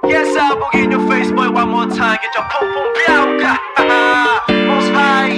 Yes, sabog in your face, boy, one more time. Get your pum pum biauka. Most high.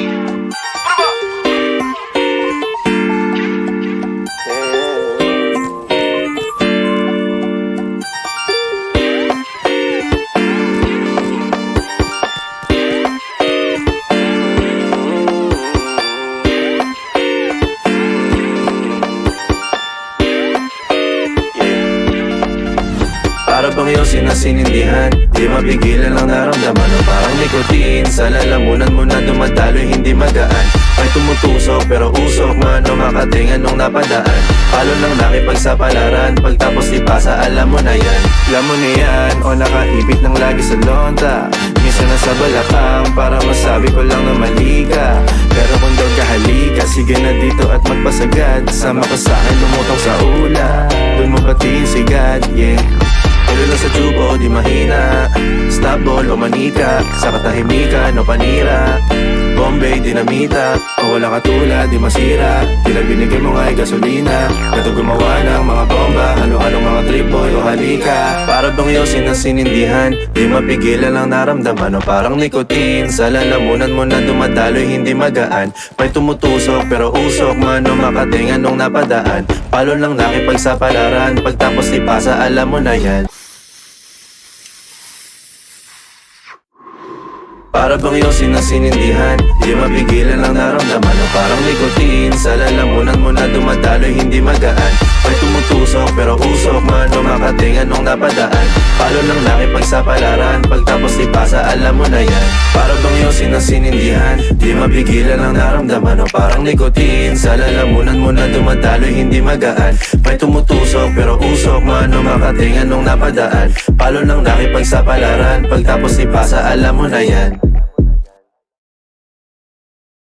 Para bang yosin na sinindihan, di mapigilan ang naramdaman. O parang nikotin, sa lalamunan mo na dumadaloy, hindi magaan. May tumutusok pero usok man o makatingan nung napadaan. Palo lang nakipagsapalaran, pagtapos ipasa alam mo na yan. Alam mo na yan, o nakaipit ng lagi sa lonta. Minsan nasa balakang, para masabi ko lang na mali ka. Pero kung daw kahalika, sige na dito at magpasagad. Sama ka sa'kin, lumutong sa ula, dun mo patiin sigad, yeah. Tuloy lang sa tubo, di mahina. Stop ball o manika, sa katahimikan o panira. Bombay, dinamita, o wala katulad, di masira. Tila binigay mo nga'y gasolina. Kato gumawa ng mga bomba, halo-halong mga trip boy o halika. Para bang yosin ang sinindihan, di mapigilan ang naramdaman. O parang nikotin, sa lalamunan mo na dumadaloy, hindi magaan. May tumutusok pero usok man o makatingan nung napadaan. Palo lang nakipagsapalaran, pagtapos ipasa alam mo na yan. Para bang yosin na sinindihan, di mapigilan ang naramdaman. O parang nikotin, sa lalamunan mo na dumadaloy, hindi magaan. May tumutusok pero usok man o makatingan nung napadaan. Palo lang nakipagsapalaran, pagtapos ipasa alam mo na yan. Para bang yosin na sinindihan, di mapigilan ang naramdaman. O parang nikotin, sa lalamunan mo na dumadaloy, hindi magaan. May tumutusok pero usok man o makatingan nung napadaan. Palo lang nakipagsapalaran, pagtapos ipasa alam mo na yan.